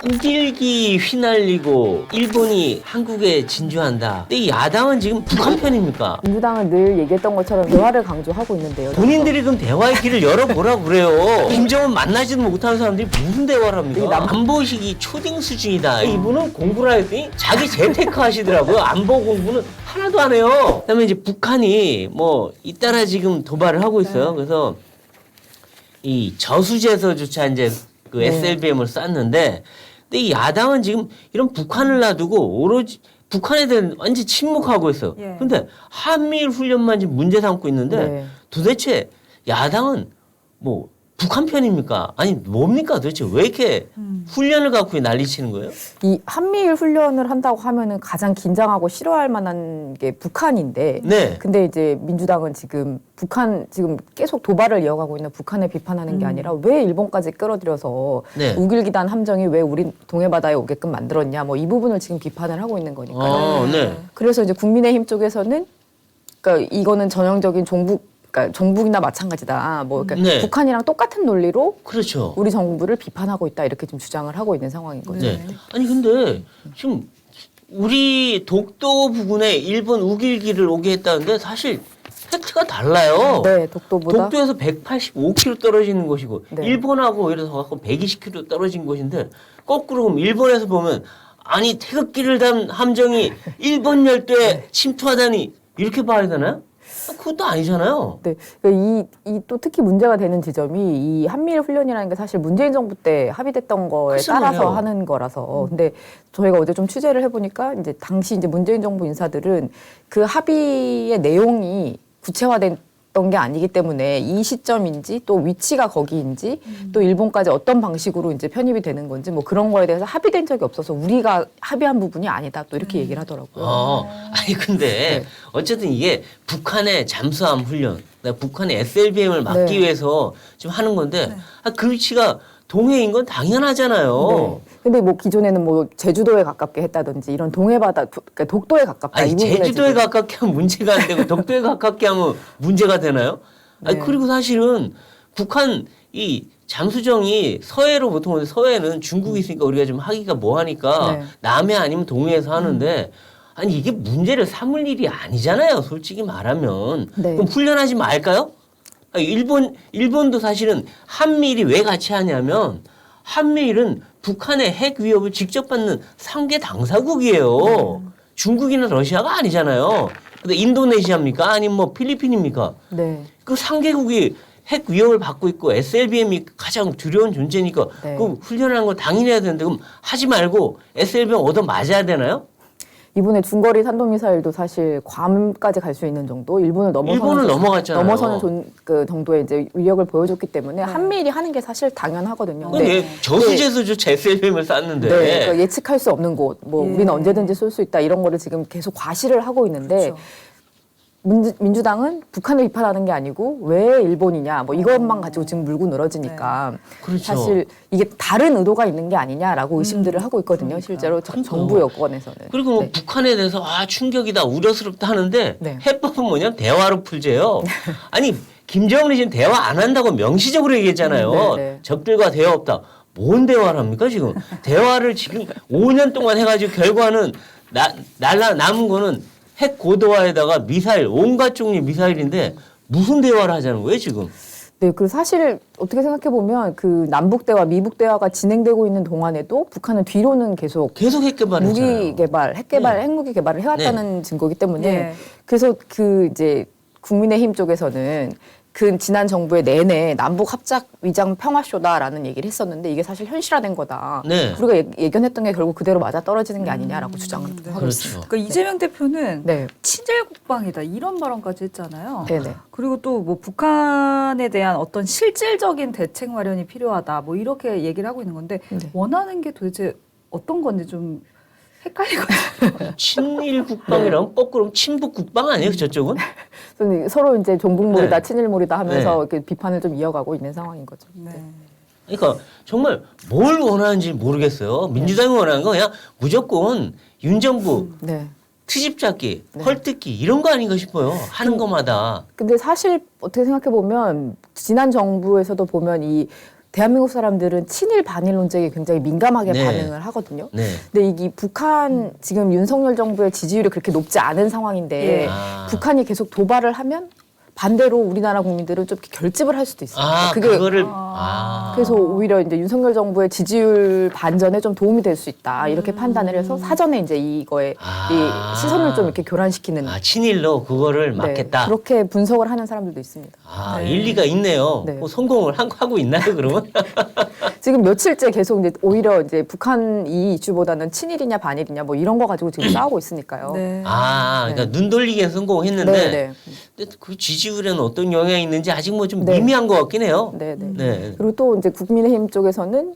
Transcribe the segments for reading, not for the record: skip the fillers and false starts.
우길기 휘날리고 일본이 한국에 진주한다. 근데 이 야당은 지금 북한 편입니까? 민주당은 늘 얘기했던 것처럼 대화를 강조하고 있는데요. 본인들이 그럼 대화의 길을 열어보라고 그래요. 김정은 만나지도 못하는 사람들이 무슨 대화를 합니까? 안보식이 초딩 수준이다. 이분은 공부를 했더니 자기 재테크 하시더라고요. 안보 공부는 하나도 안 해요. 그다음에 이제 북한이 뭐 잇따라 지금 도발을 하고 있어요. 그래서 이 저수지에서조차 이제 그 SLBM을 쐈는데, 근데 이 야당은 지금 이런 북한을 놔두고 오로지 북한에 대한 완전 침묵하고 있어요. 근데 한미일 훈련만 지금 문제 삼고 있는데 도대체 야당은 뭐 북한 편입니까? 아니 뭡니까 도대체 왜 이렇게 훈련을 갖고 난리치는 거예요? 이 한미일 훈련을 한다고 하면은 가장 긴장하고 싫어할 만한 게 북한인데, 근데 이제 민주당은 지금 북한 지금 계속 도발을 이어가고 있는 북한을 비판하는 게 아니라 왜 일본까지 끌어들여서 우길기단 함정이 왜 우리 동해바다에 오게끔 만들었냐, 뭐 이 부분을 지금 비판을 하고 있는 거니까요. 그래서 이제 국민의힘 쪽에서는 그러니까 이거는 전형적인 그러니까 종북이나 마찬가지다. 뭐 그러니까 북한이랑 똑같은 논리로 그렇죠. 우리 정부를 비판하고 있다 이렇게 좀 주장을 하고 있는 상황인 거죠. 아니 근데 지금 우리 독도 부근에 일본 우길기를 오게 했다는데 사실 팩트가 달라요. 독도보다 독도에서 185km 떨어지는 곳이고 일본하고 예를 들어서 120km 떨어진 곳인데 거꾸로 그럼 일본에서 보면 아니 태극기를 단 함정이 일본 열도에 침투하다니 이렇게 봐야 되나요? 그것도 아니잖아요. 그러니까 이 또 특히 문제가 되는 지점이 이 한미일 훈련이라는 게 사실 문재인 정부 때 합의됐던 거에 따라서 하는 거라서. 근데 저희가 어제 좀 취재를 해보니까 이제 당시 이제 문재인 정부 인사들은 그 합의의 내용이 구체화된 게 아니기 때문에 이 시점인지 또 위치가 거기인지 또 일본까지 어떤 방식으로 이제 편입이 되는 건지 뭐 그런 거에 대해서 합의된 적이 없어서 우리가 합의한 부분이 아니다 또 이렇게 얘기를 하더라고요. 아니 근데 어쨌든 이게 북한의 잠수함 훈련, 북한의 SLBM을 막기 위해서 좀 하는 건데 그 위치가 동해인 건 당연하잖아요. 근데 뭐 기존에는 뭐 제주도에 가깝게 했다든지 이런 동해바다, 그러니까 독도에 가깝다. 아니, 제주도에 가깝게 하면 문제가 안 되고 독도에 가깝게 하면 문제가 되나요? 아니, 그리고 사실은 북한 이 잠수정이 서해로 보통 오는데 서해는 중국이 있으니까 우리가 좀 하기가 뭐하니까 남해 아니면 동해에서 하는데 아니 이게 문제를 삼을 일이 아니잖아요. 솔직히 말하면. 그럼 훈련하지 말까요? 아니, 일본도 사실은 한미일이 왜 같이 하냐면 한미일은 북한의 핵 위협을 직접 받는 상계 당사국이에요. 중국이나 러시아가 아니잖아요. 근데 인도네시아입니까? 아니면 뭐 필리핀입니까? 그 상계국이 핵 위협을 받고 있고 SLBM이 가장 두려운 존재니까 그 훈련하는 거 당연히 해야 되는데 그럼 하지 말고 SLBM 얻어 맞아야 되나요? 이번에 중거리 탄도미사일도 사실 괌까지 갈 수 있는 정도, 일본을 넘어갔잖아요. 넘어서는 그 정도의 이제 위력을 보여줬기 때문에 한미일이 하는 게 사실 당연하거든요. 근데 저수지에서조차 SLBM을 쐈는데 그러니까 예측할 수 없는 곳, 뭐 우리는 언제든지 쏠 수 있다 이런 거를 지금 계속 과시를 하고 있는데. 민주당은 북한을 비판하는 게 아니고 왜 일본이냐 뭐 이것만 가지고 지금 물고 늘어지니까 사실 이게 다른 의도가 있는 게 아니냐라고 의심들을 하고 있거든요. 실제로 정부 여권에서는. 그리고 뭐 북한에 대해서 충격이다 우려스럽다 하는데 해법은 뭐냐면 대화로 풀재요. 아니 김정은이 지금 대화 안 한다고 명시적으로 얘기했잖아요. 적들과 대화 없다. 뭔 대화를 합니까 지금? 대화를 지금 5년 동안 해가지고 결과는 남은 거는 핵 고도화에다가 미사일, 온갖 종류의 미사일인데 무슨 대화를 하자는 거예요, 지금? 그리고 사실 어떻게 생각해 보면 그 남북 대화, 미북 대화가 진행되고 있는 동안에도 북한은 뒤로는 계속 핵 개발을 무기 개발, 핵 개발, 핵무기 개발을 해왔다는 증거이기 때문에 그래서 그 이제 국민의힘 쪽에서는 그 지난 정부의 내내 남북 합작 위장 평화쇼다라는 얘기를 했었는데 이게 사실 현실화된 거다. 우리가 예견했던 게 결국 그대로 맞아 떨어지는 게 아니냐라고 주장을 하고 있습니다. 그러니까 이재명 대표는 친일 국방이다 이런 발언까지 했잖아요. 그리고 또 뭐 북한에 대한 어떤 실질적인 대책 마련이 필요하다 뭐 이렇게 얘기를 하고 있는 건데 원하는 게 도대체 어떤 건지 좀 헷갈리거든요. 친일 국방이랑 거꾸로 친북 국방 아니에요, 저쪽은? 서로 이제 종북몰이다, 친일몰이다 하면서 이렇게 비판을 좀 이어가고 있는 상황인 거죠. 그러니까 정말 뭘 원하는지 모르겠어요. 민주당이 원하는 거 그냥 무조건 윤 정부 트집 잡기, 헐뜯기 이런 거 아닌가 싶어요. 하는 것마다. 근데 사실 어떻게 생각해 보면 지난 정부에서도 보면 이 대한민국 사람들은 친일 반일 논쟁에 굉장히 민감하게 네. 반응을 하거든요. 네. 근데 이게 북한 지금 윤석열 정부의 지지율이 그렇게 높지 않은 상황인데 북한이 계속 도발을 하면 반대로 우리나라 국민들은 좀 이렇게 결집을 할 수도 있어요. 그거를 그래서 오히려 이제 윤석열 정부의 지지율 반전에 좀 도움이 될 수 있다 이렇게 판단을 해서 사전에 이제 이거에 이 시선을 좀 이렇게 교란시키는 친일로 그거를 막겠다. 그렇게 분석을 하는 사람들도 있습니다. 일리가 있네요. 네. 뭐 성공을 하고 있나요, 그러면? 지금 며칠째 계속 이제 오히려 이제 북한 이 이슈보다는 친일이냐 반일이냐 뭐 이런 거 가지고 지금 싸우고 있으니까요. 네. 그러니까 눈 돌리기엔 성공했는데 네. 근데 그 지지율에는 어떤 영향이 있는지 아직 뭐 좀 미미한 것 같긴 해요. 네. 네. 그리고 또 이제 국민의힘 쪽에서는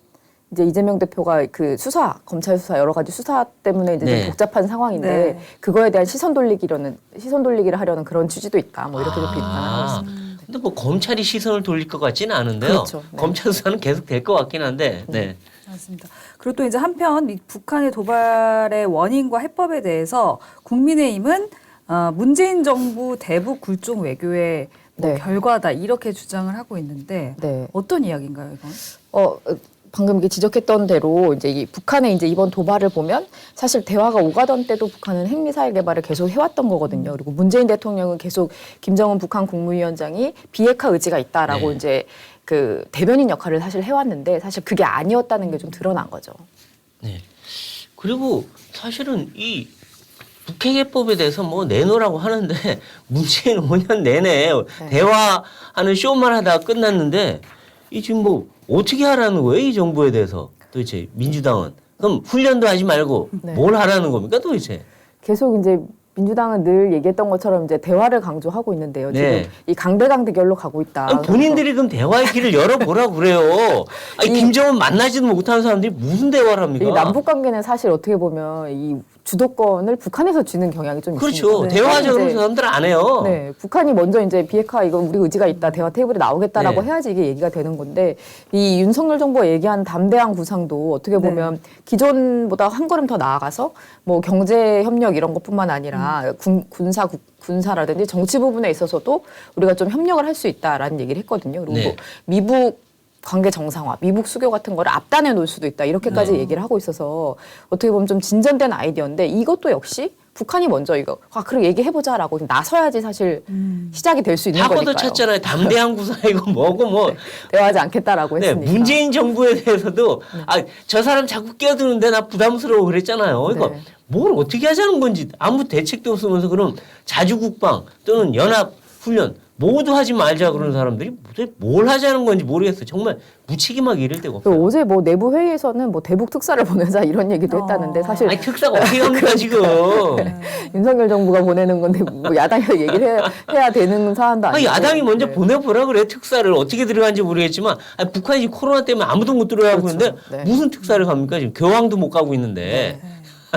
이제 이재명 대표가 그 수사, 검찰 수사 여러 가지 수사 때문에 이제 좀 복잡한 상황인데 그거에 대한 시선 돌리기를 하려는 그런 취지도 있다. 뭐 이렇게 좀 비판하고 있습니다. 근데 뭐 검찰이 시선을 돌릴 것 같지는 않은데요. 그렇죠. 네. 검찰 수사는 계속 될 것 같긴 한데. 네. 맞습니다. 그리고 또 이제 한편 이 북한의 도발의 원인과 해법에 대해서 국민의힘은 문재인 정부 대북 굴종 외교의 뭐 결과다 이렇게 주장을 하고 있는데 어떤 이야기인가요, 이건? 방금 이게 지적했던 대로 이제 이 북한의 이제 이번 도발을 보면 사실 대화가 오가던 때도 북한은 핵미사일 개발을 계속 해왔던 거거든요. 그리고 문재인 대통령은 계속 김정은 북한 국무위원장이 비핵화 의지가 있다라고 이제 그 대변인 역할을 사실 해왔는데 사실 그게 아니었다는 게 좀 드러난 거죠. 네. 그리고 사실은 이 북핵해법에 대해서 뭐 내놓으라고 하는데 문재인 5년 내내 대화하는 쇼만 하다가 끝났는데 이 지금 뭐 어떻게 하라는 거예요? 이 정부에 대해서 도대체 민주당은. 그럼 훈련도 하지 말고 뭘 하라는 겁니까 도대체? 계속 이제 민주당은 늘 얘기했던 것처럼 이제 대화를 강조하고 있는데요. 지금 이 강대강 대결로 가고 있다. 본인들이 그럼 대화의 길을 열어보라고 그래요. 김정은 만나지도 못하는 사람들이 무슨 대화를 합니까? 이 남북 관계는 사실 어떻게 보면 이 주도권을 북한에서 쥐는 경향이 좀 그렇죠. 있습니다. 대화적으로 사람들 안 해요. 네, 북한이 먼저 이제 비핵화 이거 우리 의지가 있다 대화 테이블에 나오겠다라고 해야지 이게 얘기가 되는 건데 이 윤석열 정부가 얘기한 담대한 구상도 어떻게 보면 기존보다 한 걸음 더 나아가서 뭐 경제 협력 이런 것뿐만 아니라 군사라든지 정치 부분에 있어서도 우리가 좀 협력을 할 수 있다라는 얘기를 했거든요. 그리고 뭐 미북 관계 정상화, 미북 수교 같은 거를 앞단에 놓을 수도 있다. 이렇게까지 얘기를 하고 있어서 어떻게 보면 좀 진전된 아이디어인데 이것도 역시 북한이 먼저 이거 그럼 얘기해보자라고 나서야지 사실 시작이 될 수 있는 거니까요. 사고도 쳤잖아요. 담대한 구상이고 뭐고 뭐. 대화하지 않겠다라고 했으니까. 문재인 정부에 대해서도 저 사람 자꾸 끼어드는데 나 부담스러워 그랬잖아요. 그러니까 뭘 어떻게 하자는 건지 아무 대책도 없으면서 그럼 자주국방 또는 연합훈련 모두 하지 말자 그러는 사람들이 뭘 하자는 건지 모르겠어요. 정말 무책임하게 이럴 데가 없어요. 어제 뭐 내부 회의에서는 뭐 대북 특사를 보내자 이런 얘기도 했다는데 사실 특사가 어떻게 합니까 지금? 윤석열 정부가 보내는 건데 뭐 야당이 얘기를 해야 되는 사안도 아니고. 야당이 먼저 보내보라 그래. 특사를 어떻게 들어간지 모르겠지만 북한이 지금 코로나 때문에 아무도 못 들어가고 있는데 무슨 특사를 갑니까 지금 교황도 못 가고 있는데.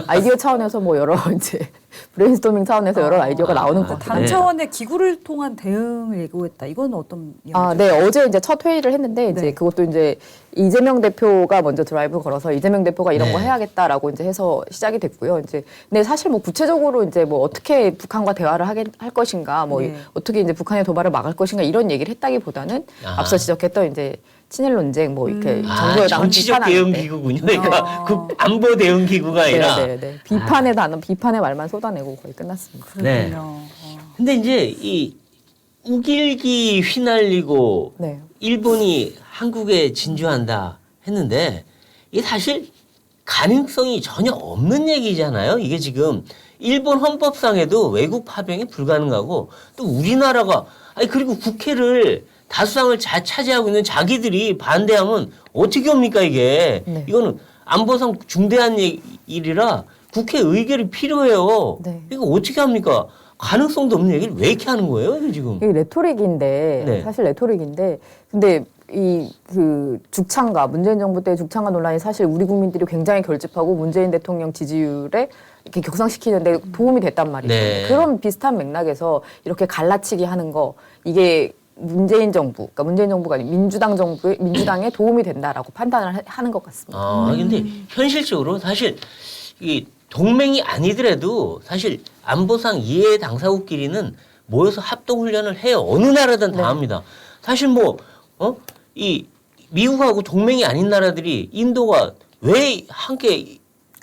아이디어 차원에서 뭐 여러 이제 브레인스토밍 차원에서 여러 아이디어가 나오는 것 같아요. 당 차원의 기구를 통한 대응을 예고했다. 이건 어떤 이야기죠? 네. 어제 이제 첫 회의를 했는데 이제 그것도 이제 이재명 대표가 먼저 드라이브 걸어서 이재명 대표가 이런 거 해야겠다라고 이제 해서 시작이 됐고요. 이제 근데 사실 뭐 구체적으로 이제 뭐 어떻게 북한과 대화를 할 것인가, 뭐 어떻게 이제 북한의 도발을 막을 것인가 이런 얘기를 했다기보다는 앞서 지적했던 이제 친일 논쟁 뭐 이렇게 정부 여당 정치적 대응 기구군요. 그러니까 안보 대응 기구가 아니라 비판의 단어, 비판의 말만 쏟아내고 거의 끝났습니다. 그렇군요. 근데 이제 이 우길기 휘날리고 일본이 한국에 진주한다 했는데 이게 사실 가능성이 전혀 없는 얘기잖아요. 이게 지금 일본 헌법상에도 외국 파병이 불가능하고 또 우리나라가 그리고 국회를 다수당을 차지하고 있는 자기들이 반대하면 어떻게 합니까 이게. 이거는 안보상 중대한 일이라 국회 의결이 필요해요. 이거 어떻게 합니까. 가능성도 없는 얘기를 왜 이렇게 하는 거예요 이거 지금. 이게 레토릭인데 사실 레토릭인데 근데 이 그 죽창가 문재인 정부 때 죽창가 논란이 사실 우리 국민들이 굉장히 결집하고 문재인 대통령 지지율에 이렇게 격상시키는데 도움이 됐단 말이죠. 그런 비슷한 맥락에서 이렇게 갈라치기 하는 거 이게 문재인 정부, 그러니까 문재인 정부가 아니고 민주당에 도움이 된다라고 판단을 하는 것 같습니다. 근데 현실적으로 사실 이 동맹이 아니더라도 사실 안보상 이해 당사국끼리는 모여서 합동 훈련을 해요. 어느 나라든 다 합니다. 사실 이 미국하고 동맹이 아닌 나라들이 인도가 왜 함께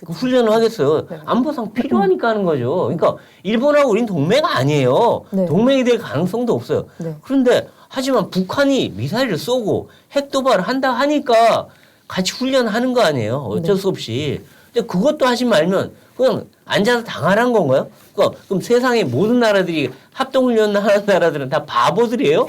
그 훈련을 하겠어요? 네. 안보상 필요하니까 하는 거죠. 그러니까 일본하고 우린 동맹 아니에요. 네. 동맹이 될 가능성도 없어요. 네. 그런데 하지만 북한이 미사일을 쏘고 핵 도발을 한다 하니까 같이 훈련하는 거 아니에요. 어쩔 수 없이. 근데 그것도 하지 말면 그냥 앉아서 당하란 건가요? 그러니까 그럼 세상의 모든 나라들이 합동훈련 하는 나라들은 다 바보들이에요?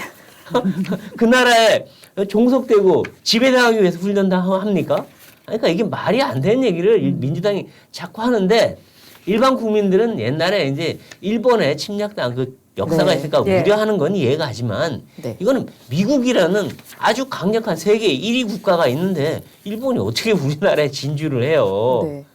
그 나라에 종속되고 지배당하기 위해서 훈련 다 합니까? 그러니까 이게 말이 안 되는 얘기를 민주당이 자꾸 하는데 일반 국민들은 옛날에 이제 일본에 침략당 그 역사가 네. 있으니까 예. 우려하는 건 이해가 하지만 네. 이거는 미국이라는 아주 강력한 세계 1위 국가가 있는데 일본이 어떻게 우리나라에 진주를 해요? 네.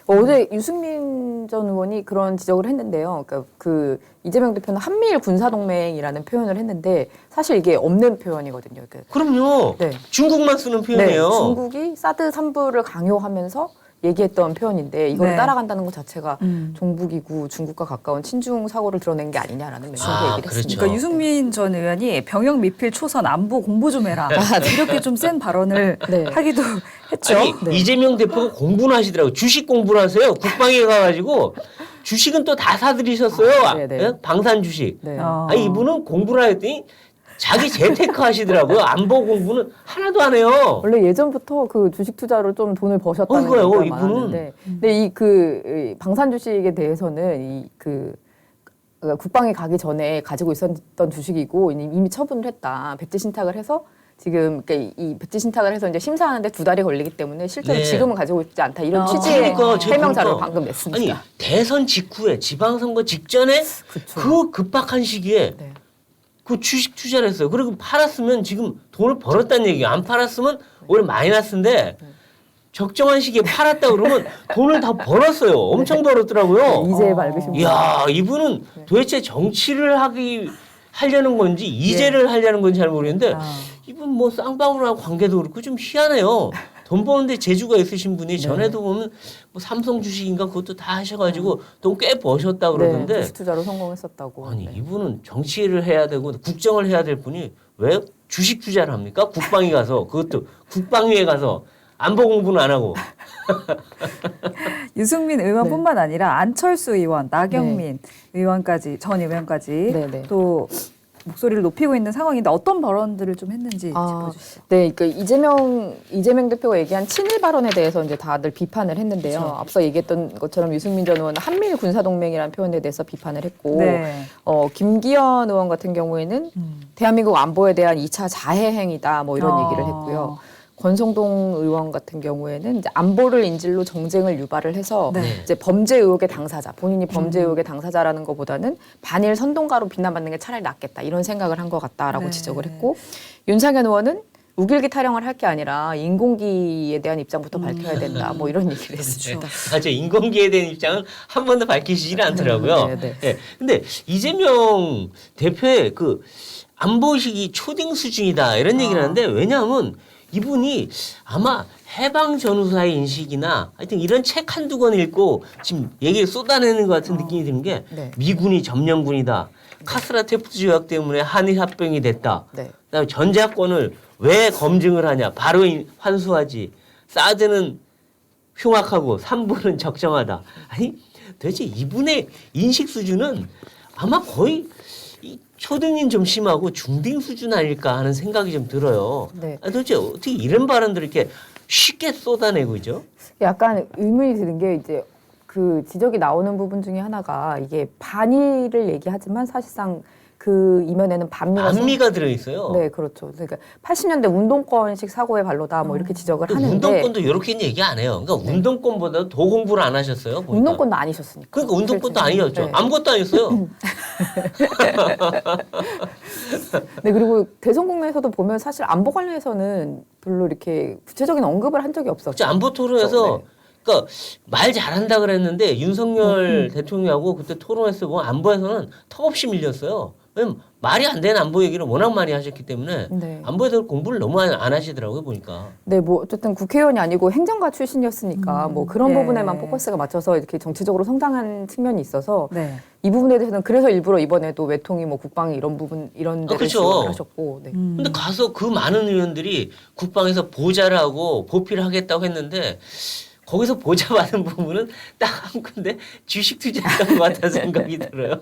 어제 유승민 전 의원이 그런 지적을 했는데요. 그러니까 그 이재명 대표는 한미일 군사동맹이라는 표현을 했는데 사실 이게 없는 표현이거든요. 그럼요. 네. 중국만 쓰는 네, 표현이에요. 중국이 사드 3부를 강요하면서 얘기했던 표현인데 이걸 네. 따라간다는 것 자체가 종북이고 중국과 가까운 친중 사고를 드러낸 게 아니냐라는 맹목의 얘기를 그렇죠. 했습니다. 그러니까 유승민 전 의원이 병역 미필 초선 안보 공부 좀 해라 이렇게 좀 센 발언을 네. 하기도 했죠. 아니, 네. 이재명 대표가 공부는 하시더라고요. 주식 공부를 하세요. 국방에 가가지고 주식은 또 다 사들이셨어요. 네네. 예? 방산 주식. 네. 아니, 이분은 공부를 했더니 자기 재테크 하시더라고요. 안보 공부는 하나도 안 해요. 원래 예전부터 그 주식 투자로 좀 돈을 버셨다는 그거요, 얘기가 이분은. 많았는데, 근데 이 방산 주식에 대해서는 그러니까 국방에 가기 전에 가지고 있었던 주식이고 이미 처분을 했다. 백지 신탁을 해서 지금 그러니까 이 백지 신탁을 해서 이제 심사하는데 2달이 걸리기 때문에 실제로 네. 지금은 가지고 있지 않다. 이런 취지의 그러니까 제가 해명자를 그러니까. 방금 냈습니다. 아니, 대선 직후에 지방선거 직전에 그쵸. 그 급박한 시기에 네. 그 주식 투자를 했어요. 그리고 팔았으면 지금 돈을 벌었다는 얘기예요. 안 팔았으면 오히려 마이너스인데 적정한 시기에 팔았다 그러면 돈을 다 벌었어요. 엄청 벌었더라고요. 이제 밝으신 분. 이야, 이분은 도대체 정치를 하려는 건지 이재를 하려는 건지 잘 모르겠는데 이분 뭐 쌍방울하고 관계도 그렇고 좀 희한해요. 돈 버는데 재주가 있으신 분이 전에도 보면 뭐 삼성 주식인가 그것도 다 하셔가지고 돈 꽤 버셨다 그러던데 네, 주식 투자로 성공했었다고. 아니 네. 이분은 정치를 해야 되고 국정을 해야 될 분이 왜 주식 투자를 합니까? 국방에 가서 그것도 국방위에 가서 안보 공부는 안 하고 유승민 의원뿐만 아니라 안철수 의원, 나경민 의원까지 전 의원까지 네, 네. 또 목소리를 높이고 있는 상황인데 어떤 발언들을 좀 했는지 짚어주시죠. 네, 그러니까 이재명 대표가 얘기한 친일 발언에 대해서 이제 다들 비판을 했는데요. 그렇죠. 앞서 얘기했던 것처럼 유승민 전 의원은 한미일 군사동맹이라는 표현에 대해서 비판을 했고, 네. 김기현 의원 같은 경우에는 대한민국 안보에 대한 2차 자해 행위다, 뭐 이런 얘기를 했고요. 권성동 의원 같은 경우에는 이제 안보를 인질로 정쟁을 유발을 해서 네. 이제 범죄 의혹의 당사자, 본인이 범죄 의혹의 당사자라는 것보다는 반일 선동가로 비난받는 게 차라리 낫겠다 이런 생각을 한 것 같다라고 네. 지적을 했고, 윤상현 의원은 우길기 타령을 할 게 아니라 인공기에 대한 입장부터 밝혀야 된다, 뭐 이런 얘기를 했습니다. 맞아 인건기에 대한 입장은 한 번도 밝히시질 않더라고요. 네, 네. 네. 근데 이재명 대표의 그 안보의식이 초딩 수준이다 이런 얘기를 하는데 왜냐하면 이분이 아마 해방 전후사의 인식이나 하여튼 이런 책 한두 권 읽고 지금 얘기를 쏟아내는 것 같은 느낌이 드는 게 네. 미군이 점령군이다. 카스라 테프트 조약 때문에 한일 합병이 됐다. 네. 그다음에 전자권을 왜 검증을 하냐. 바로 환수하지. 사드는 흉악하고 3부는 적정하다. 아니 도대체 이분의 인식 수준은 아마 거의 이 초등인 좀 심하고 중딩 수준 아닐까 하는 생각이 좀 들어요. 네. 도대체 어떻게 이런 발언들을 이렇게 쉽게 쏟아내고 있죠? 약간 의문이 드는 게 이제 그 지적이 나오는 부분 중에 하나가 이게 반일을 얘기하지만 사실상 그 이면에는 반미가 들어있어요. 네, 그렇죠. 그러니까 80년대 운동권식 사고의 발로다 뭐 이렇게 지적을 하는데 운동권도 이렇게는 얘기 안 해요. 그러니까 운동권보다 더 공부를 안 하셨어요. 보니까. 운동권도 아니셨으니까. 그러니까 운동권도 아니었죠. 네. 아무것도 아니었어요. 네, 그리고 대선 국면에서도 보면 사실 안보 관련해서는 별로 이렇게 구체적인 언급을 한 적이 없었죠. 안보 토론에서 네. 그러니까 말 잘한다 그랬는데 윤석열 대통령하고 그때 토론했을 때 보면 안보에서는 턱없이 밀렸어요. 왜냐면 말이 안 되는 안보 얘기를 워낙 많이 하셨기 때문에 네. 안보에 대해서 공부를 너무 안 하시더라고요, 보니까. 네, 뭐 어쨌든 국회의원이 아니고 행정가 출신이었으니까 뭐 그런 네. 부분에만 포커스가 맞춰서 이렇게 정치적으로 성장한 측면이 있어서 네. 이 부분에 대해서는 그래서 일부러 이번에도 외통이 뭐 국방이 이런 부분 이런 데를 그렇죠. 지원을 하셨고. 네. 근데 가서 그 많은 의원들이 국방에서 보좌를 하고 보필을 하겠다고 했는데 거기서 보좌 받은 부분은 딱 한 군데 주식 투자했던 것 같다는 생각이 들어요.